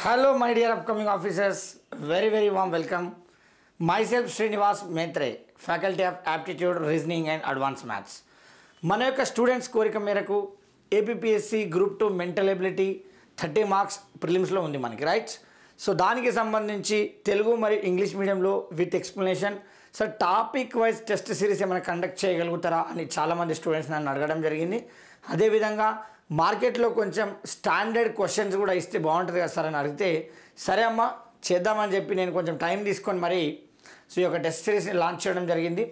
Hello, my dear upcoming officers. Very warm welcome. Myself, Srinivas Maitre, Faculty of Aptitude, Reasoning and Advanced Maths. మన యొక్క students కోరిక మేరకు APPSC group 2 mental ability 30 marks ప్రిలిమ్స్లో ఉంది మనకి, right? So దానికి సంబంధించి తెలుగు మరియు ఇంగ్లీష్ మీడియంలో with explanation sir topic wise test series ఏమైనా కండక్ట్ చేయగలుగుతారా అని చాలామంది స్టూడెంట్స్ నన్ను అడగడం జరిగింది. అదేవిధంగా మార్కెట్లో కొంచెం స్టాండర్డ్ క్వశ్చన్స్ కూడా ఇస్తే బాగుంటుంది కదా సార్ అని అడిగితే, సరే అమ్మ చేద్దామని చెప్పి నేను కొంచెం టైం తీసుకొని మరి సో ఈ యొక్క టెస్ట్ సిరీస్ని లాంచ్ చేయడం జరిగింది.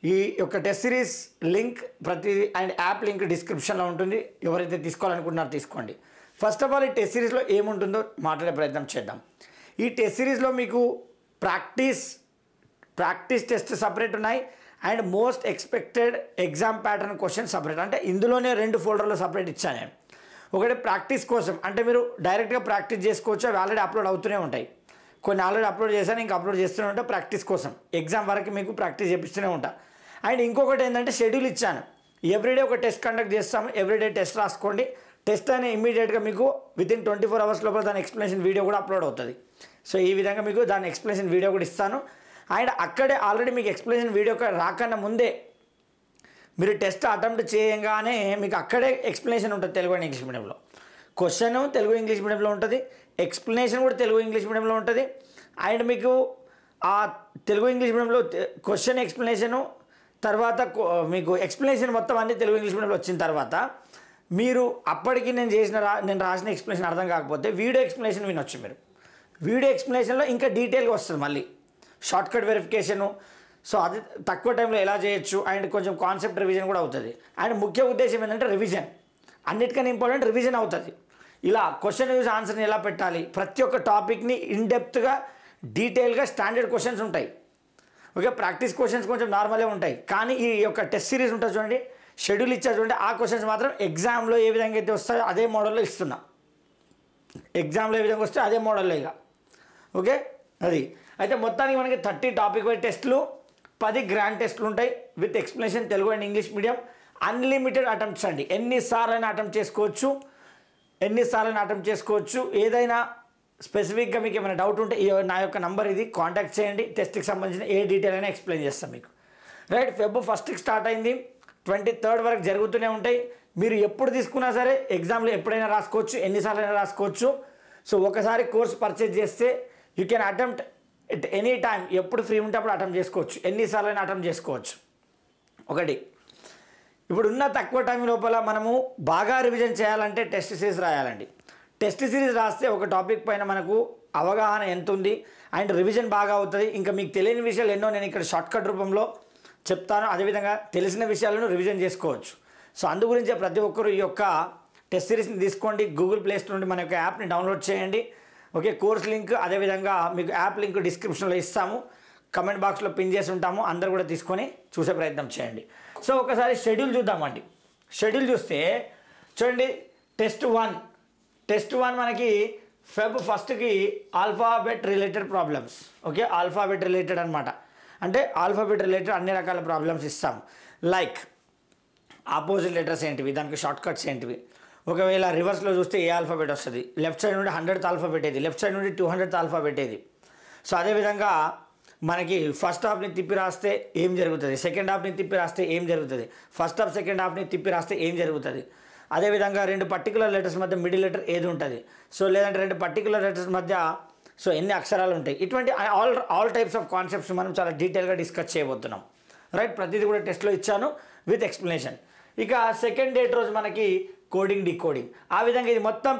ఈ యొక్క టెస్ట్ సిరీస్ లింక్ ప్రతిదీ అండ్ యాప్ లింక్ డిస్క్రిప్షన్లో ఉంటుంది. ఎవరైతే తీసుకోవాలనుకుంటున్నారో తీసుకోండి. ఫస్ట్ ఆఫ్ ఆల్ ఈ టెస్ట్ సిరీస్లో ఏముంటుందో మాట్లాడే ప్రయత్నం చేద్దాం. ఈ టెస్ట్ సిరీస్లో మీకు ప్రాక్టీస్ టెస్ట్ సపరేట్ ఉన్నాయి and most expected exam pattern question separate. అంటే ఇందులోనే 2 ఫోల్డర్లో సపరేట్ ఇచ్చాను నేను. ఒకటి ప్రాక్టీస్ కోసం, అంటే మీరు డైరెక్ట్గా ప్రాక్టీస్ చేసుకోవచ్చు, అవి ఆల్రెడీ అప్లోడ్ అవుతూనే ఉంటాయి. కొన్ని ఆల్రెడీ అప్లోడ్ చేశాను, ఇంకా అప్లోడ్ చేస్తూనే ఉంటా. ప్రాక్టీస్ కోసం ఎగ్జామ్ వరకు మీకు ప్రాక్టీస్ చేపిస్తూనే ఉంటా. అండ్ ఇంకొకటి ఏంటంటే షెడ్యూల్ ఇచ్చాను. ఎవ్రీడే ఒక టెస్ట్ కండక్ట్ చేస్తాము, ఎవ్రీడే టెస్ట్ రాసుకోండి. టెస్ట్ అనే ఇమీడియట్గా మీకు వితిన్ 24 అవర్స్ లోపల దాని ఎక్స్ప్లెనేషన్ వీడియో కూడా అప్లోడ్ అవుతుంది. సో ఈ విధంగా మీకు దాని ఎక్స్ప్లెనేషన్ వీడియో కూడా ఇస్తాను. అండ్ అక్కడే ఆల్రెడీ మీకు ఎక్స్ప్లెనేషన్ వీడియో రాకన్నా ముందే మీరు టెస్ట్ అటెంప్ట్ చేయగానే మీకు అక్కడే ఎక్స్ప్లెనేషన్ ఉంటుంది తెలుగు అండ్ ఇంగ్లీష్ మీడియంలో. క్వశ్చన్ తెలుగు ఇంగ్లీష్ మీడియంలో ఉంటుంది, ఎక్స్ప్లెనేషన్ కూడా తెలుగు ఇంగ్లీష్ మీడియంలో ఉంటుంది. అండ్ మీకు ఆ తెలుగు ఇంగ్లీష్ మీడియంలో క్వశ్చన్ ఎక్స్ప్లెనేషను తర్వాత మీకు ఎక్స్ప్లెనేషన్ మొత్తం అన్నీ తెలుగు ఇంగ్లీష్ మీడియంలో వచ్చిన తర్వాత మీరు అప్పటికి నేను రాసిన ఎక్స్ప్లెనేషన్ అర్థం కాకపోతే వీడియో ఎక్స్ప్లెనేషన్ వినొచ్చు. మీరు వీడియో ఎక్స్ప్లెనేషన్లో ఇంకా డీటెయిల్గా వస్తుంది, మళ్ళీ షార్ట్కట్ వెరిఫికేషను. సో అది తక్కువ టైంలో ఎలా చేయొచ్చు అండ్ కొంచెం కాన్సెప్ట్ రివిజన్ కూడా అవుతుంది. అండ్ ముఖ్య ఉద్దేశం ఏంటంటే రివిజన్, అన్నిటికన్నా ఇంపార్టెంట్ రివిజన్ అవుతుంది. ఇలా క్వశ్చన్ యూజ్ ఆన్సర్ని ఎలా పెట్టాలి, ప్రతి ఒక్క టాపిక్ని ఇన్డెప్త్గా డీటెయిల్గా స్టాండర్డ్ క్వశ్చన్స్ ఉంటాయి. ఓకే, ప్రాక్టీస్ క్వశ్చన్స్ కొంచెం నార్మలే ఉంటాయి. కానీ ఈ యొక్క టెస్ట్ సిరీస్ ఉంటుంది చూడండి, షెడ్యూల్ ఇచ్చా చూడండి, ఆ క్వశ్చన్స్ మాత్రం ఎగ్జామ్లో ఏ విధంగా అయితే వస్తాయో అదే మోడల్లో ఇస్తున్నా. ఎగ్జామ్లో ఏ విధంగా వస్తే అదే మోడల్లో ఇక. ఓకే, అది అయితే మొత్తానికి మనకి 30 టాపిక్ వైజ్ టెస్టులు, 10 గ్రాండ్ టెస్టులు ఉంటాయి with explanation Telugu and English medium. Unlimited attempts అండి, ఎన్నిసార్లైనా అటెంప్ట్ చేసుకోవచ్చు. ఏదైనా స్పెసిఫిక్గా మీకు ఏమైనా డౌట్ ఉంటే నా యొక్క నంబర్ ఇది, కాంటాక్ట్ చేయండి. టెస్ట్కి సంబంధించిన ఏ డీటెయిల్ అయినా ఎక్స్ప్లెయిన్ చేస్తాను మీకు. రైట్, Feb 1st స్టార్ట్ అయింది, 23rd వరకు జరుగుతూనే ఉంటాయి. మీరు ఎప్పుడు తీసుకున్నా సరే ఎగ్జామ్లో ఎప్పుడైనా రాసుకోవచ్చు, ఎన్నిసార్లు అయినా రాసుకోవచ్చు. సో ఒకసారి కోర్స్ పర్చేజ్ చేస్తే you can attempt at any time, ఎప్పుడు ఫ్రీ ఉంటే అప్పుడు అటెంప్ట్ చేసుకోవచ్చు, ఎన్నిసార్లు అయినా అటెంప్ట్ చేసుకోవచ్చు. ఒకటి, ఇప్పుడున్న తక్కువ టైం లోపల మనము బాగా రివిజన్ చేయాలంటే టెస్ట్ సిరీస్ రాయాలండి. టెస్ట్ సిరీస్ రాస్తే ఒక టాపిక్ పైన మనకు అవగాహన ఎంత ఉంది అండ్ రివిజన్ బాగా అవుతుంది. ఇంకా మీకు తెలియని విషయాలు ఎన్నో నేను ఇక్కడ షార్ట్కట్ రూపంలో చెప్తాను. అదేవిధంగా తెలిసిన విషయాలను రివిజన్ చేసుకోవచ్చు. సో అందు గురించే ప్రతి ఒక్కరు ఈ యొక్క టెస్ట్ సిరీస్ని తీసుకోండి. గూగుల్ ప్లే స్టోర్ నుండి మన యొక్క యాప్ని డౌన్లోడ్ చేయండి. ఓకే, కోర్స్ లింక్ అదేవిధంగా మీకు యాప్ లింక్ డిస్క్రిప్షన్లో ఇస్తాము, కమెంట్ బాక్స్లో పిన్ చేసి ఉంటాము. అందరు కూడా తీసుకొని చూసే ప్రయత్నం చేయండి. సో ఒకసారి షెడ్యూల్ చూద్దామండి. షెడ్యూల్ చూస్తే చూడండి, టెస్ట్ 1 మనకి Feb 1st alphabet related problems. Okay, alphabet related అనమాట. అంటే ఆల్ఫాబెట్ రిలేటెడ్ అన్ని రకాల ప్రాబ్లమ్స్ ఇస్తాము. లైక్ ఆపోజిట్ లెటర్స్ ఏంటివి, దానికి షార్ట్ కట్స్ ఏంటివి, ఒకవేళ రివర్స్లో చూస్తే ఏ ఆల్ఫాబెట్ వస్తుంది, లెఫ్ట్ సైడ్ నుండి 100th ఆల్ఫాబెట్ ఏది, లెఫ్ట్ సైడ్ నుండి 200th ఆల్ఫాబెట్ ఏది. సో అదేవిధంగా మనకి ఫస్ట్ హాఫ్ని తిప్పి రాస్తే ఏం జరుగుతుంది, సెకండ్ హాఫ్ని తిప్పి రాస్తే ఏం జరుగుతుంది, ఫస్ట్ హాఫ్ సెకండ్ హాఫ్ని తిప్పి రాస్తే ఏం జరుగుతుంది. అదేవిధంగా 2 పర్టికులర్ లెటర్స్ మధ్య మిడిల్ లెటర్ ఏది ఉంటుంది, సో లేదంటే 2 పర్టికులర్ లెటర్స్ మధ్య సో ఎన్ని అక్షరాలు ఉంటాయి. ఇటువంటి ఆల్ టైప్స్ ఆఫ్ కాన్సెప్ట్స్ మనం చాలా డీటెయిల్గా డిస్కస్ చేయబోతున్నాం. రైట్, ప్రతిదీ కూడా టెస్ట్లో ఇచ్చాను విత్ ఎక్స్ప్లెనేషన్. ఇక సెకండ్ డేట్ రోజు మనకి కోడింగ్ డీకోడింగ్. ఆ విధంగా ఇది మొత్తం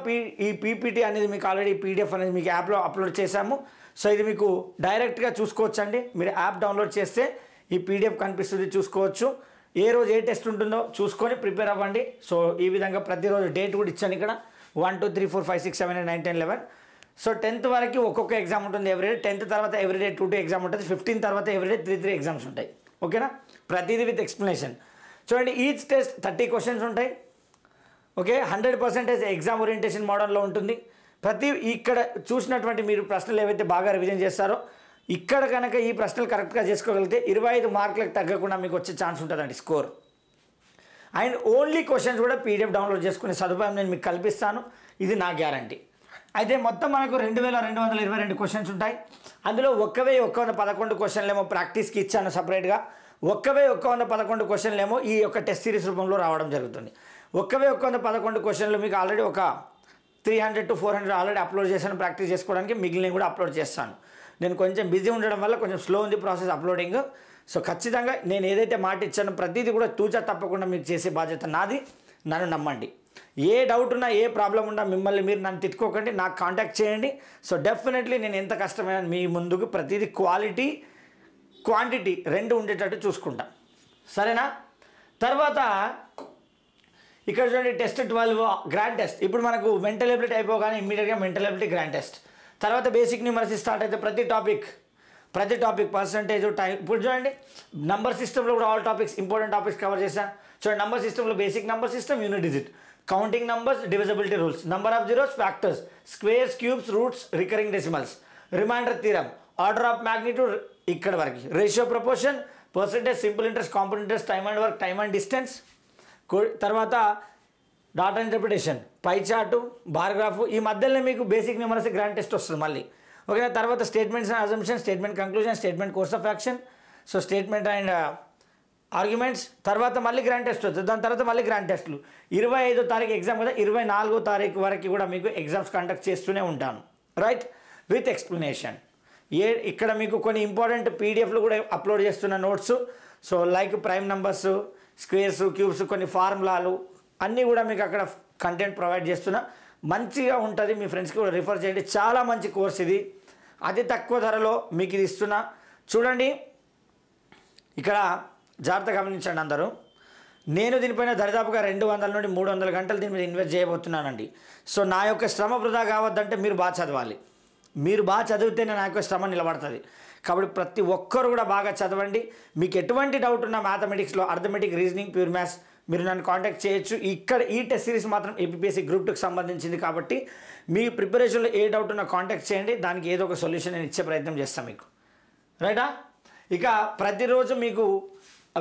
ఈ పీపీటీ అనేది మీకు ఆల్రెడీ పీడిఎఫ్ అనేది మీకు యాప్లో అప్లోడ్ చేశాము. సో ఇది మీకు డైరెక్ట్గా చూసుకోవచ్చు అండి. మీరు యాప్ డౌన్లోడ్ చేస్తే ఈ పీడిఎఫ్ కనిపిస్తుంది, చూసుకోవచ్చు. ఏ రోజు ఏ టెస్ట్ ఉంటుందో చూసుకొని ప్రిపేర్ అవ్వండి. సో ఈ విధంగా ప్రతిరోజు డేట్ కూడా ఇచ్చాను ఇక్కడ, 1 2 3 4 5 6 7 8 9 10 11. సో 10th వరకు ఒక్కొక్క ఎగ్జామ్ ఉంటుంది ఎవ్రీడే. 10th తర్వాత ఎవ్రీడే 2 ఎగ్జామ్ ఉంటుంది. 15th తర్వాత ఎవ్రీడే 3 ఎగ్జామ్స్ ఉంటాయి. ఓకేనా, ప్రతిదీ విత్ ఎక్స్ప్లెనేషన్. చూడండి, ఈచ్ టెస్ట్ 30 క్వశ్చన్స్ ఉంటాయి. ఓకే, 100% ఎగ్జామ్ ఓరియంటేషన్ మోడల్లో ఉంటుంది. ఇక్కడ చూసినటువంటి మీరు ప్రశ్నలు ఏవైతే బాగా రివిజన్ చేస్తారో ఇక్కడ కనుక ఈ ప్రశ్నలు కరెక్ట్గా చేసుకోగలిగితే 25 మార్కులకు తగ్గకుండా మీకు వచ్చే ఛాన్స్ ఉంటుందండి స్కోర్. అండ్ ఓన్లీ క్వశ్చన్స్ కూడా పీడిఎఫ్ డౌన్లోడ్ చేసుకునే సదుపాయం నేను మీకు కల్పిస్తాను, ఇది నా గ్యారంటీ. అయితే మొత్తం మనకు 2222 క్వశ్చన్స్ ఉంటాయి. అందులో 1111 క్వశ్చన్లేమో ప్రాక్టీస్కి ఇచ్చాను సపరేట్గా, 1111 క్వశ్చన్లేమో ఈ యొక్క టెస్ట్ సిరీస్ రూపంలో రావడం జరుగుతుంది. 1111 క్వశ్చన్లు మీకు ఆల్రెడీ ఒక 300 to 400 ఆల్రెడీ అప్లోడ్ చేశాను ప్రాక్టీస్ చేసుకోవడానికి, మిగిలినవి కూడా అప్లోడ్ చేస్తాను. నేను కొంచెం బిజీ ఉండడం వల్ల కొంచెం స్లో ఉంది ప్రాసెస్ అప్లోడింగ్. సో ఖచ్చితంగా నేను ఏదైతే మాట ఇచ్చానో ప్రతిదీ కూడా తూచా తప్పకుండా మీకు చేసే బాధ్యత నాది, నన్ను నమ్మండి. ఏ డౌట్ ఉన్నా ఏ ప్రాబ్లం ఉన్నా మిమ్మల్ని మీరు నన్ను తిట్టుకోకండి, నాకు కాంటాక్ట్ చేయండి. సో డెఫినెట్లీ నేను ఎంత కష్టమైనా మీ ముందుకు ప్రతిదీ క్వాలిటీ క్వాంటిటీ రెండు ఉండేటట్టు చూసుకుంటా, సరేనా? తర్వాత ఇక్కడ చూడండి టెస్ట్ 12 గ్రాండ్ టెస్ట్. ఇప్పుడు మనకు మెంటల్ ఎబిలిటీ అయిపోగానే ఇమ్మీడియట్గా మెంటల్ ఎబిలిటీ గ్రాండ్ టెస్ట్, తర్వాత బేసిక్ న్యూమరసీ స్టార్ట్ అయితే ప్రతి టాపిక్ పర్సంటేజ్ టైం. ఇప్పుడు చూడండి నంబర్ సిస్టంలో కూడా all topics important topics cover చేశాను. చూడండి నంబర్ సిస్టంలో basic number system, unit digit, counting numbers, divisibility rules, number of zeros, factors, squares, cubes, roots, recurring decimals, remainder theorem, order of magnitude ఇక్కడ వరకు, ratio proportion, percentage, simple interest, compound interest, time and work, time and distance, తర్వాత data interpretation, pie chart, bar graph. ఈ మధ్యలో మీకు basic numeracy grand test వస్తుంది మళ్ళీ, ఓకేనా? తర్వాత statements and assumption, statement conclusion, statement course of action, so statement and arguments, తర్వాత మళ్ళీ గ్రాండ్ టెస్ట్ వస్తుంది. దాని తర్వాత మళ్ళీ గ్రాండ్ టెస్ట్లు. 25వ తారీఖు ఎగ్జామ్ కదా, 24వ తారీఖు వరకు కూడా మీకు ఎగ్జామ్స్ కండక్ట్ చేస్తూనే ఉంటాను, రైట్, విత్ ఎక్స్ప్లెనేషన్. ఇక్కడ మీకు కొన్ని ఇంపార్టెంట్ పీడిఎఫ్లు కూడా అప్లోడ్ చేస్తున్న notes. So like prime numbers, squares, cubes, కొన్ని ఫార్ములాలు అన్నీ కూడా మీకు అక్కడ కంటెంట్ ప్రొవైడ్ చేస్తున్నా. మంచిగా ఉంటుంది, మీ ఫ్రెండ్స్కి కూడా రిఫర్ చేయండి. చాలా మంచి కోర్స్ ఇది, అతి తక్కువ ధరలో మీకు ఇది ఇస్తున్నా. చూడండి ఇక్కడ జాగ్రత్తగా గమనించండి అందరూ. నేను దీనిపైన దరిదాపుగా 200 నుండి 300 గంటలు దీని మీద ఇన్వెస్ట్ చేయబోతున్నానండి. సో నా యొక్క శ్రమ వృధా కావద్దంటే మీరు బాగా చదవాలి. మీరు బాగా చదివితేనే నా యొక్క శ్రమ నిలబడుతుంది. కాబట్టి ప్రతి ఒక్కరు కూడా బాగా చదవండి. మీకు ఎటువంటి డౌట్ ఉన్నా మ్యాథమెటిక్స్లో, అర్థమెటిక్, రీజనింగ్, ప్యూర్ మ్యాథ్స్ మీరు నన్ను కాంటాక్ట్ చేయొచ్చు. ఇక్కడ ఈ టెస్ట్ సిరీస్ మాత్రం ఏపీఎస్సీ గ్రూప్ 2కి సంబంధించింది కాబట్టి మీ ప్రిపరేషన్లో ఏ డౌట్ ఉన్నా కాంటాక్ట్ చేయండి. దానికి ఏదో ఒక సొల్యూషన్ నేను ఇచ్చే ప్రయత్నం చేస్తాను మీకు, రైటా? ఇక ప్రతిరోజు మీకు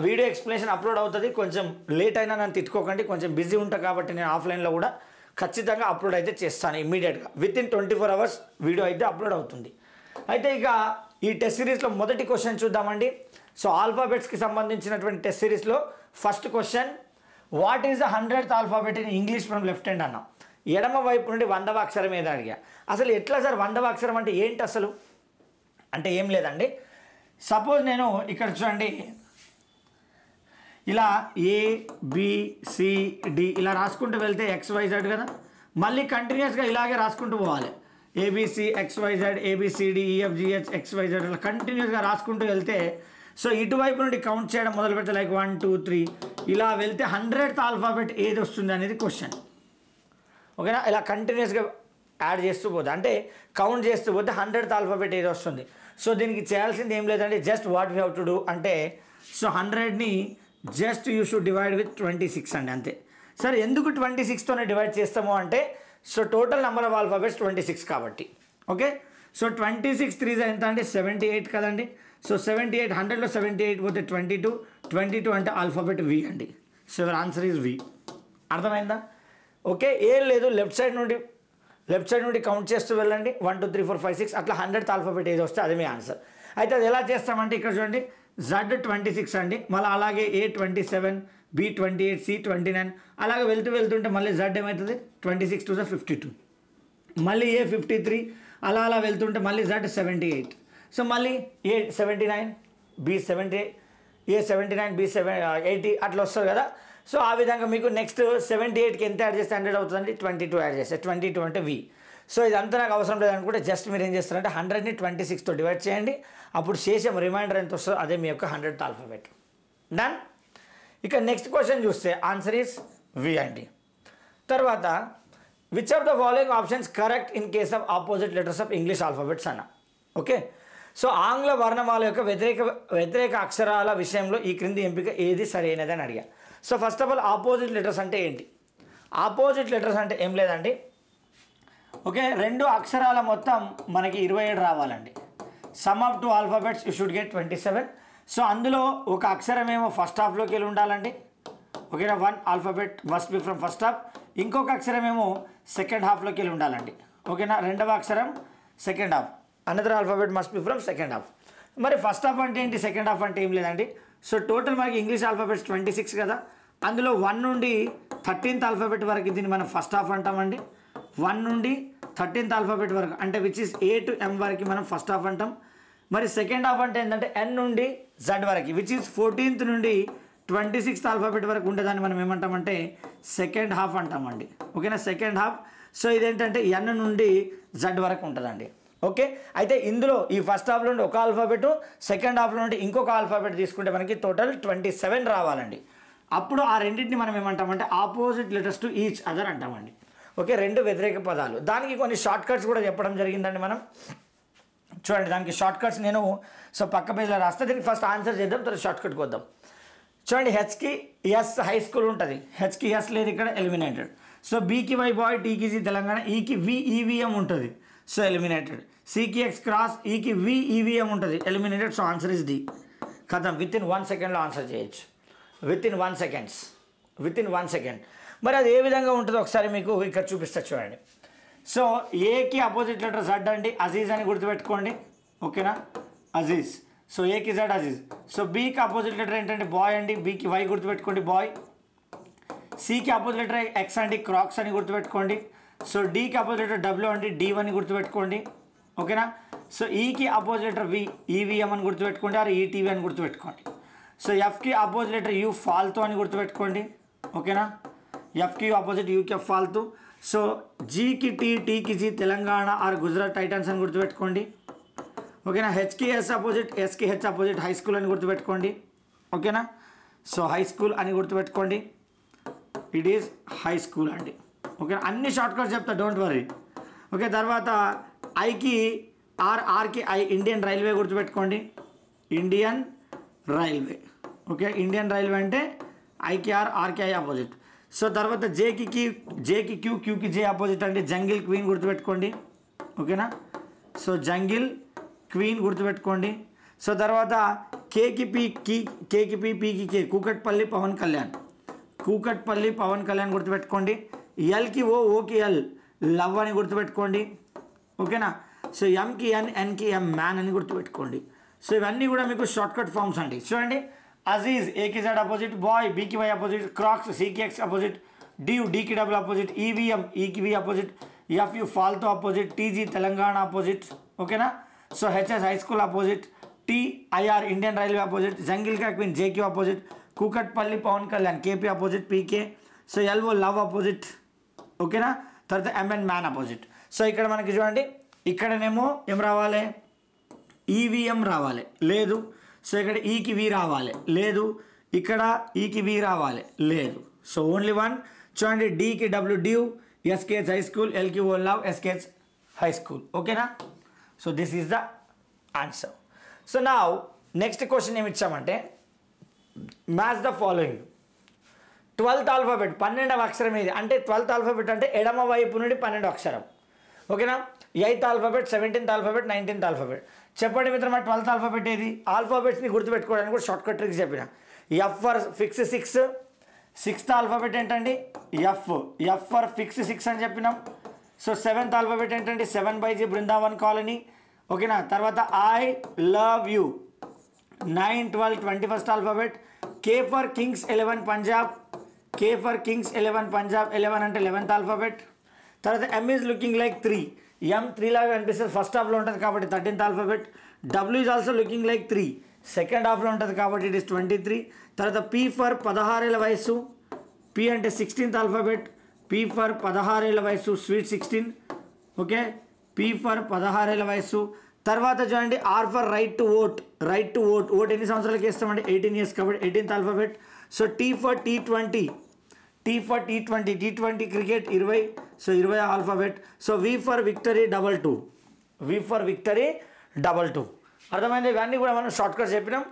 వీడియో ఎక్స్ప్లెనేషన్ అప్లోడ్ అవుతుంది. కొంచెం లేట్ అయినా నన్ను తిట్టుకోకండి, కొంచెం బిజీ ఉంటా కాబట్టి నేను ఆఫ్లైన్లో కూడా ఖచ్చితంగా అప్లోడ్ అయితే చేస్తాను. ఇమ్మీడియట్గా వితిన్ 24 hours వీడియో అయితే అప్లోడ్ అవుతుంది. అయితే ఇక ఈ టెస్ట్ సిరీస్లో మొదటి క్వశ్చన్ చూద్దామండి. సో ఆల్ఫాబెట్స్కి సంబంధించినటువంటి టెస్ట్ సిరీస్లో first question, what is the 100th alphabet in English from left hand అన్నాం. ఎడమ వైపు నుండి 100వ అక్షరం ఏదో అడిగా. అసలు ఎట్లా సార్ 100వ అక్షరం అంటే ఏంటి అసలు అంటే ఏం లేదండి. సపోజ్ నేను ఇక్కడ చూడండి ఇలా ABCD ఇలా రాసుకుంటూ వెళ్తే XYZ కదా, మళ్ళీ కంటిన్యూస్గా ఇలాగే రాసుకుంటూ పోవాలి. ABC XYZ ABCD EFGH XYZ ఇలా కంటిన్యూస్గా రాసుకుంటూ వెళ్తే, సో ఇటువైపు నుండి కౌంట్ చేయడం మొదలు పెడితే లైక్ 1 2 3 ఇలా వెళ్తే 100th ఆల్ఫాబెట్ ఏది వస్తుంది అనేది క్వశ్చన్, ఓకేనా? ఇలా కంటిన్యూస్గా యాడ్ చేస్తూ పోతే అంటే కౌంట్ చేస్తూ పోతే 100th ఆల్ఫాబెట్ ఏది వస్తుంది. సో దీనికి చేయాల్సింది ఏం లేదండి, just what we have to do అంటే, సో 100ని just you should divide with 26 అండి, అంతే. సరే ఎందుకు 26తోనే డివైడ్ చేస్తాము అంటే, so total number of alphabets 26 కాబట్టి, ఓకే. సో 26 3 ఎంత అంటే 78 కదండి. సో 78 100లో 78 పోతే 22 అంటే ఆల్ఫాబెట్ V అండి. So your answer is V. అర్థమైందా? ఓకే, ఏం లేదు, లెఫ్ట్ సైడ్ నుండి కౌంట్ చేస్తూ వెళ్ళండి. 1 2 3 4 5 6 అట్లా 100th ఆల్ఫాబెట్ ఏది వస్తే అది మీ ఆన్సర్. అయితే అది ఎలా చేస్తామంటే ఇక్కడ చూడండి, Z 26 అండి, మళ్ళీ అలాగే A 27 B 28 C 29 అలాగే వెళ్తుంటే మళ్ళీ Z ఏమవుతుంది 26 2 52, మళ్ళీ A 53 అలా వెళ్తుంటే మళ్ళీ Z 78, సో మళ్ళీ A 79 B 70 A 79 B 80 అట్లా వస్తుంది కదా. సో ఆ విధంగా మీకు నెక్స్ట్ 78కి ఎంత యాడ్ చేస్తే 100 అవుతుందండి, 22 యాడ్ చేస్తే 22 అంటే V. సో ఇదంతా నాకు అవసరం లేదనుకుంటే జస్ట్ మీరు ఏం చేస్తారంటే 100ని 26తో డివైడ్ చేయండి. అప్పుడు శేషం రిమైండర్ ఎంత వస్తుందో అదే మీ యొక్క 100th ఆల్ఫాబెట్. డన్. ఇక నెక్స్ట్ క్వశ్చన్ చూస్తే ఆన్సర్ ఈస్ V అండి. తర్వాత which of the following options correct in case of opposite letters of English alphabets అన్న, ఓకే. సో ఆంగ్ల వర్ణమాల యొక్క వ్యతిరేక అక్షరాల విషయంలో ఈ క్రింది ఎంపిక ఏది సరైనది అని అడిగా. So first of all opposite letters అంటే ఏంటి? ఆపోజిట్ లెటర్స్ అంటే ఏం లేదండి, ఓకే, రెండు అక్షరాల మొత్తం మనకి 27 రావాలండి. Some of 2 alphabets you should get 27. So అందులో ఒక అక్షరం ఏమో ఫస్ట్ హాఫ్లోకి వెళ్ళి ఉండాలండి, ఓకేనా, 1 alphabet must be from first half. ఇంకొక అక్షరం ఏమో సెకండ్ హాఫ్లోకి వెళ్ళి ఉండాలండి, ఓకేనా, రెండవ అక్షరం second half. Another alphabet must be from second half. మరి ఫస్ట్ హాఫ్ అంటే ఏంటి, సెకండ్ హాఫ్ అంటే ఏం లేదండి. సో టోటల్ మనకి ఇంగ్లీష్ ఆల్ఫాబెట్స్ 26 కదా, అందులో 1 నుండి 13th ఆల్ఫాబెట్ వరకు దీన్ని మనం ఫస్ట్ హాఫ్ అంటామండి. 1 నుండి 13th ఆల్ఫాబెట్ వరకు అంటే which is A to M వరకు మనం ఫస్ట్ హాఫ్ అంటాం. మరి సెకండ్ హాఫ్ అంటే ఏంటంటే N నుండి Z వరకు విచ్ ఇస్ 14th నుండి 26th ఆల్ఫాబెట్ వరకు ఉండేదాన్ని మనం ఏమంటామంటే సెకండ్ హాఫ్ అంటామండి. ఓకేనా, సెకండ్ హాఫ్. సో ఇదేంటంటే N నుండి Z వరకు ఉంటుందండి. ఓకే, అయితే ఇందులో ఈ ఫస్ట్ హాఫ్లో నుండి ఒక ఆల్ఫాబెట్, సెకండ్ హాఫ్లో నుండి ఇంకొక ఆల్ఫాబెట్ తీసుకుంటే మనకి టోటల్ 27 రావాలండి. అప్పుడు ఆ రెండింటిని మనం ఏమంటామంటే opposite letters to each other అంటామండి. ఓకే, రెండు వ్యతిరేక పదాలు. దానికి కొన్ని షార్ట్ కట్స్ కూడా చెప్పడం జరిగిందండి. మనం చూడండి, దానికి షార్ట్ కట్స్ నేను పక్క పేజ్లో రాస్తే దీనికి ఫస్ట్ ఆన్సర్ చేద్దాం, తర్వాత షార్ట్ కట్కి వద్దాం. చూడండి, హెచ్కి ఎస్ హై స్కూల్ ఉంటుంది, హెచ్కి ఎస్ లేదు ఇక్కడ, ఎలిమినేటెడ్. సో బీకి వై బాయ్, టీకి జీ తెలంగాణ, ఈకి వి ఈవీఎం ఉంటుంది, సో ఎలిమినేటెడ్. సికి ఎక్స్ క్రాస్, ఈకి వి ఈవీఎం ఉంటుంది, eliminated. So answer is D. కథం, విత్ ఇన్ 1 సెకండ్లో ఆన్సర్ చేయొచ్చు, విత్ ఇన్ 1 సెకండ్. మరి అది ఏ విధంగా ఉంటుందో ఒకసారి మీకు ఇక్కడ చూపిస్తా చూడండి. సో ఏకి అపోజిట్ లెటర్ జడ్ అండి, అజీజ్ అని గుర్తుపెట్టుకోండి. ఓకేనా, అజీజ్. సో ఏకి జడ్ అజీజ్. సో బీకి అపోజిట్ లెటర్ ఏంటంటే బాయ్ అండి, బీకి వై గుర్తుపెట్టుకోండి, బాయ్. సికి అపోజిట్ లెటర్ ఎక్స్ అండి, క్రాక్స్ అని గుర్తుపెట్టుకోండి. సో డీకి అపోజిట్ లెటర్ డబ్ల్యూ అండి, డి అని గుర్తుపెట్టుకోండి. ఓకేనా, సో ఈకి అపోజిట్ లెటర్ వి ఈవీఎం అని గుర్తుపెట్టుకోండి, ఆర్ ఈటీవీ అని గుర్తుపెట్టుకోండి. సో ఎఫ్కి అపోజిట్ లెటర్ యూ ఫాల్తూ అని గుర్తుపెట్టుకోండి. ఓకేనా, ఎఫ్కి ఆపోజిట్ యూకి ఎఫ్ ఫాల్తూ. సో జీకి టీ, టీకి G Telangana or Gujarat Titans అని గుర్తుపెట్టుకోండి. ఓకేనా, హెచ్కి ఎస్ అపోజిట్, ఎస్కి హెచ్ అపోజిట్ హై స్కూల్ అని గుర్తుపెట్టుకోండి. ఓకేనా, సో హై స్కూల్ అని గుర్తుపెట్టుకోండి, ఇట్ ఈస్ హై స్కూల్ అండి. ఓకే, అన్ని షార్ట్ కట్స్ చెప్తా, డోంట్ వరీ. ఓకే, తర్వాత ఐకి ఆర్, ఆర్కి ఐ, ఇండియన్ రైల్వే గుర్తుపెట్టుకోండి, Indian railway. Okay, Indian railway అంటే ఐకి ఆర్, ఆర్కి ఐ ఆపోజిట్. సో తర్వాత జేకి క్యూ, క్యూకి జే ఆపోజిట్ అండి, జంగిల్ క్వీన్ గుర్తుపెట్టుకోండి. ఓకేనా, సో జంగిల్ క్వీన్ గుర్తుపెట్టుకోండి. సో తర్వాత కేకి పీ, కేకి పీ, పీకి కే, కూకట్పల్లి పవన్ కళ్యాణ్, కూకట్పల్లి పవన్ కళ్యాణ్ గుర్తుపెట్టుకోండి. ఎల్కి ఓ, ఓకి ఎల్, లవ్ అని గుర్తుపెట్టుకోండి. ఓకేనా, సో ఎంకి ఎన్, ఎన్కి ఎం, మ్యాన్ అని గుర్తుపెట్టుకోండి. సో ఇవన్నీ కూడా మీకు షార్ట్ కట్ ఫామ్స్ అండి. చూడండి, అజీజ్ ఏకి జెడ్ అపోజిట్, బాయ్ బీకి వై అపోజిట్, క్రాక్స్ సికి ఎక్స్ అపోజిట్, డ్యూ డీకి డబుల్ అపోజిట్, ఈవీఎం ఈకి వి అపోజిట్, ఎఫ్యూ ఫాల్తో అపోజిట్, టీజీ తెలంగాణ అపోజిట్. ఓకేనా, so HS high school opposite, TIR Indian railway opposite, jungle కా queen JQ opposite, Kukatpally Pawan Kalyan KP opposite PK. So LO love opposite. ఓకేనా, తర్వాత MN man opposite. So ఇక్కడ మనకి చూడండి, ఇక్కడనేమో ఏం రావాలి, ఈవీఎం రావాలి, లేదు. సో ఇక్కడ ఈకి వి రావాలి, లేదు. ఇక్కడ ఈకి వి రావాలి, లేదు. So only one. చూడండి, డీకి W dew, SKH high school, ఎల్కి O love, SKH high school. ఓకేనా, so this is the answer. So నా నెక్స్ట్ క్వశ్చన్ ఏమి ఇచ్చామంటే match the following. 12th alphabet, 12వ అక్షరం ఏది అంటే 12th ఆల్ఫాబెట్ అంటే ఎడమ వైపు నుండి 12వ అక్షరం. ఓకేనా, 8th alphabet, 17th alphabet, 19th alphabet. చెప్పండి మిత్రమా, 12th ఆల్ఫాబెట్ ఏది? ఆల్ఫాబెట్స్ని గుర్తుపెట్టుకోవడానికి కూడా షార్ట్ కట్ ట్రిక్స్ చెప్పిన. F for fix 6, 6th alphabet ఏంటండి ఎఫ్, ఎఫ్ ఫర్ ఫిక్స్ 6 అని చెప్పినాం. సో 7th ఆల్ఫాబెట్ ఏంటంటే 7/G బృందావన్ కాలనీ. ఓకేనా, తర్వాత I love you. 9, 12, 21st alphabet. K for Kings 11 Punjab, K for Kings 11 Punjab, 11 అంటే 11th ఆల్ఫాబెట్. తర్వాత ఎమ్ ఈజ్ లుకింగ్ లైక్ 3, ఎం 3 లాగా కనిపిస్తుంది, ఫస్ట్ హాఫ్లో ఉంటుంది కాబట్టి 13th alphabet. W is also looking like 3, second హాఫ్లో ఉంటుంది కాబట్టి ఇట్ ఈస్ 23. తర్వాత పీ ఫర్ 16 ఏళ్ళ వయసు, పీ అంటే 16th ఆల్ఫాబెట్, పీ ఫర్ 16 ఏళ్ళ వయసు, స్వీట్ 16. ఓకే, పీ ఫర్ 16 ఏళ్ళ వయసు. తర్వాత చూడండి, R for right to vote, right to vote, vote ఎన్ని సంవత్సరాలకి వేస్తామంటే 18 years కాబట్టి 18th alphabet. So T for T20, T for T20, T20 cricket 20, so 20 alphabet. So V for victory 22, V for victory 22. అర్థమైంది, ఇవన్నీ కూడా మనం షార్ట్ కట్ చెప్పినాం.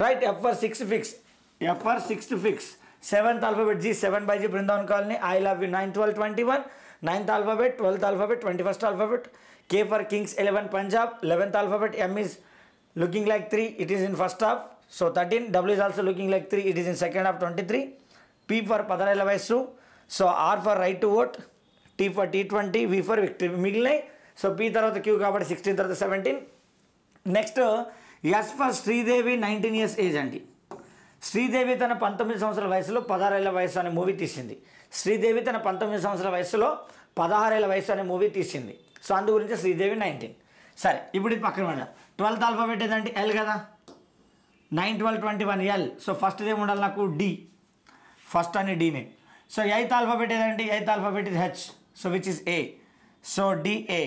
Right, F for 6 fix, F for 6 fix. 7th alphabet G, 7/G Brindavan colony, I love you. 9, 12, 21, 9th alphabet, 12th alphabet, 21st alphabet. K for Kings 11 Punjab, 11th alphabet. M is looking like 3, it is in first half, so 13. W is also looking like 3, it is in second half 23. P for Padarela Vaisu, so R for right to vote. T for T20, V for victory మిగిలినాయి. So P తర్వాత Q కాబట్టి 16 తర్వాత 17. Next S for Sridevi 19 years age అండి. శ్రీదేవి తన 19 సంవత్సరాల వయసులో 16 ఏళ్ల వయసు అనే మూవీ తీసింది. శ్రీదేవి తన 19 సంవత్సరాల వయసులో 16 ఏళ్ల వయసు అనే మూవీ తీసింది. సో అందు గురించి శ్రీదేవి 19. సరే ఇప్పుడు ఇది పక్కన పెడదాం. 12th ఆల్ఫాబెట్ ఏదంటే L కదా. 9, 12, 21 L. సో ఫస్ట్ ఏమి ఉండాలి నాకు D. ఫస్ట్ అని Dనే. సో 8th ఆల్ఫాబెట్ ఏదంటే 8th alphabet is H. So which is A. So DA.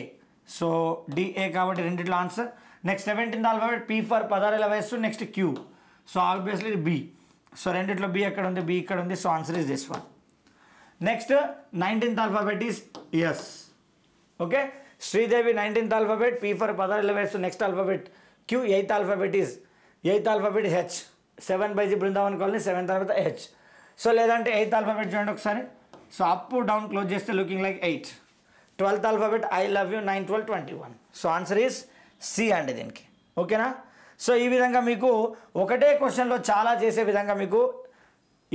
So DA కాబట్టి రెండిట్లో answer. Next 17th alphabet P for 16 ఏళ్ల వయసు. Next Q. So obviously B. So రెండిట్లో B ఎక్కడ ఉంది, B ఇక్కడ ఉంది. So answer is this one. Next 19th alphabet is S. Okay, Sridevi 19th alphabet, P for 16 ఏళ్ల వయసు. Next alphabet Q. 8th alphabet is H. 7 by G Brindavan colony 7th తర్వాత H. So లేదంటే 8th alphabet చూడండి ఒకసారి. So up down close చేస్తే looking like 8. 12th alphabet I love you 9, 12, 21. So answer is C అండి దీనికి. ఓకేనా. సో ఈ విధంగా మీకు ఒకటే క్వశ్చన్లో చాలా చేసే విధంగా మీకు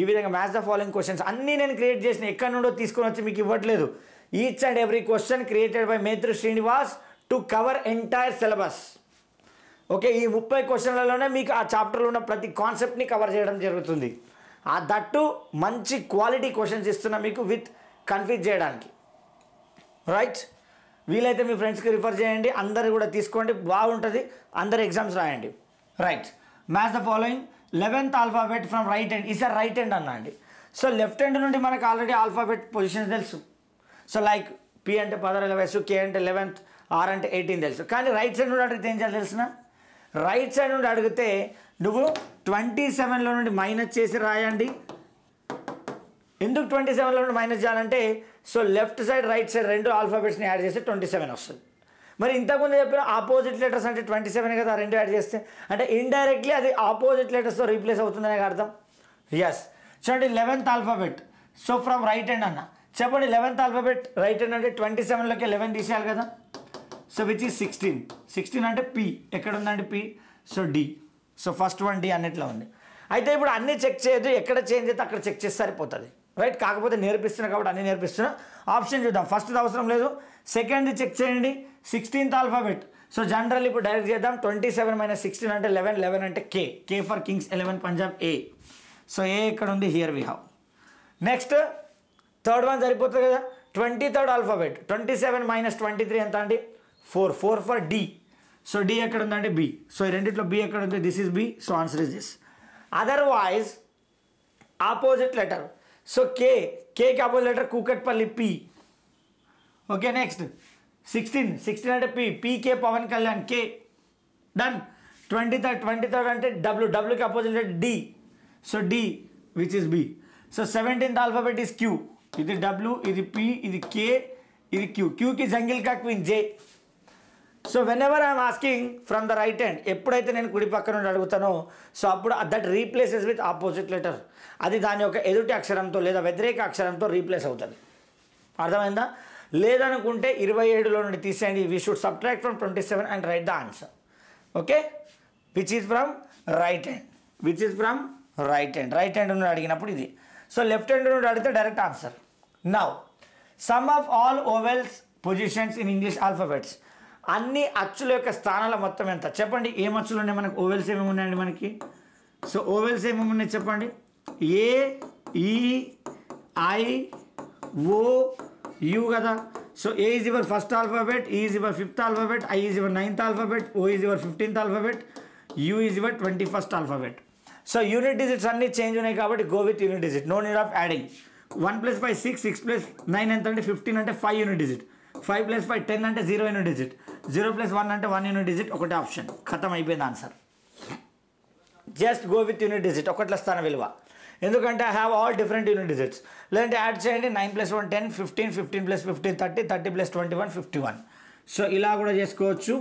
ఈ విధంగా మ్యాచ్ ద ఫాలోయింగ్ క్వశ్చన్స్ అన్నీ నేను క్రియేట్ చేసిన ఎక్కడి నుండో తీసుకొని వచ్చి మీకు ఇవ్వట్లేదు. Each and every question created by Maitri Srinivas to cover entire syllabus. Okay, ఈ 30 క్వశ్చన్లలోనే మీకు ఆ చాప్టర్లో ఉన్న ప్రతి కాన్సెప్ట్ని కవర్ చేయడం జరుగుతుంది. ఆ దట్టు మంచి క్వాలిటీ క్వశ్చన్స్ ఇస్తున్నా మీకు విత్ కన్ఫ్యూజ్ చేయడానికి. రైట్, వీలైతే మీ ఫ్రెండ్స్కి రిఫర్ చేయండి, అందరు కూడా తీసుకోండి, బాగుంటుంది, అందరు ఎగ్జామ్స్ రాయండి. Right, match the following. 11th alphabet from right hand. ఈసారి రైట్ హ్యాండ్ అన్నా అండి. సో లెఫ్ట్ హ్యాండ్ నుండి మనకు ఆల్రెడీ ఆల్ఫాబెట్ పొజిషన్స్ తెలుసు. సో లైక్ P అంటే 16 ఏళ్ల వయసు, K అంటే 11th, R అంటే 18 తెలుసు. కానీ రైట్ సైడ్ నుండి అడిగితే ఏం చేయాలి తెలిసిన? రైట్ సైడ్ నుండి అడిగితే నువ్వు 27లో నుండి మైనస్ చేసి రాయండి. ఎందుకు 27లో నుండి మైనస్ చేయాలంటే so left side right side రెండు ఆల్ఫాబెట్స్ని యాడ్ చేస్తే 27 వస్తుంది. మరి ఇంతకుముందు చెప్పిన ఆపోజిట్ లెటర్స్ అంటే 27 కదా, రెండు యాడ్ చేస్తే అంటే ఇండైరెక్ట్లీ అది ఆపోజిట్ లెటర్స్తో రీప్లేస్ అవుతుందనే అర్థం. ఎస్, చూడండి 11th alphabet. So from right hand అన్న చెప్పండి. 11th ఆల్ఫాబెట్ రైట్ హ్యాండ్ అంటే 27లోకి 11 తీసేయాలి కదా. So which is 16. 16 అంటే P ఎక్కడ ఉందండి P. So D. So first one D అన్నిట్లో ఉంది. అయితే ఇప్పుడు అన్నీ చెక్ చేయొద్దు, ఎక్కడ చేంజ్ అయితే అక్కడ చెక్ చేస్తే సరిపోతుంది. రైట్, కాకపోతే నేర్పిస్తున్నా కాబట్టి అన్నీ నేర్పిస్తున్నా. ఆప్షన్ చూద్దాం. ఫస్ట్ది అవసరం లేదు, సెకండ్ది చెక్ చేయండి. 16th alphabet. సో జనరల్ ఇప్పుడు డైరెక్ట్ చేద్దాం. 27 - 16 అంటే 11. 11 అంటే K for Kings 11 Punjab A. So A ఇక్కడ ఉంది, here we have. Next third one సరిపోతుంది కదా. 23rd alphabet. 27 - 23 ఎంత అండి 4. 4 ఫర్ D. సో D ఎక్కడ ఉందండి B. సో ఈ రెండిట్లో B ఎక్కడ ఉంది, this is B. So answer is this. Otherwise opposite letter. So కేకి opposite letter Kukatpally P. Okay, next 16 అంటే PK Pawan Kalyan K. Done. 23rd అంటే డబ్ల్యూకి opposite letter D. So D which is B. So 17th alphabet is Q. ఇది W, ఇది P, ఇది K, ఇది Q. Qకి jungle కా queen J. So whenever I'm asking from the right hand, ఎప్పుడైతే నేను కుడి పక్క నుండి అడుగుతానో సో అప్పుడు that replaces with opposite letter. అది దాని యొక్క ఎదుటి అక్షరంతో లేదా వ్యతిరేక అక్షరంతో రీప్లేస్ అవుతుంది. అర్థమైందా? లేదనుకుంటే 27లో నుండి తీసేయండి. We should subtract from 27 and right the answer. Okay, which is from right hand. Right hand నుండి అడిగినప్పుడు ఇది. సో లెఫ్ట్ హ్యాండ్ నుండి అడిగితే direct answer. Now some of all vowels positions in English alphabets. అన్ని అచ్చుల యొక్క స్థానాల మొత్తం ఎంత చెప్పండి. ఏం అచ్చులు ఉన్నాయి మనకు? ఓవెల్స్ ఏమేమి ఉన్నాయండి మనకి? సో ఓవెల్స్ ఏమేమి ఉన్నాయి చెప్పండి. A, E, I, O, U కదా. So A is your first alphabet, E is your 5th alphabet, I is your 9th alphabet, O is your 15th alphabet, U is your 21st alphabet. So unit digits అన్నీ change ఉన్నాయి కాబట్టి go with unit digit, no need of adding. 1 + 5 6, 6 + 9 ఎంత అంటే 15 అంటే 5 unit digit. 5 + 5 10 అంటే 0 unit digit. 0 + 1 అంటే 1 unit digit. ఒకటే option, ఖతం అయిపోయింది answer. Just go with unit digit, ఒకట్ల స్థాన విలువ. ఎందుకంటే I have all different unit digits. లేదంటే యాడ్ చేయండి. 9 + 1 10, 15, 15 + 15 30, 30 + 21 51. సో ఇలా కూడా చేసుకోవచ్చు.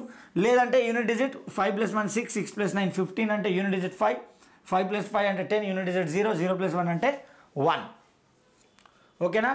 లేదంటే యూనిట్ డిజిట్ 5 + 1 6, 6 + 9 15 అంటే యూనిట్ డిజిట్ 5, 5 + 5 అంటే 10 యూనిట్ డిజిట్ 0, 0 + 1 అంటే 1. ఓకేనా?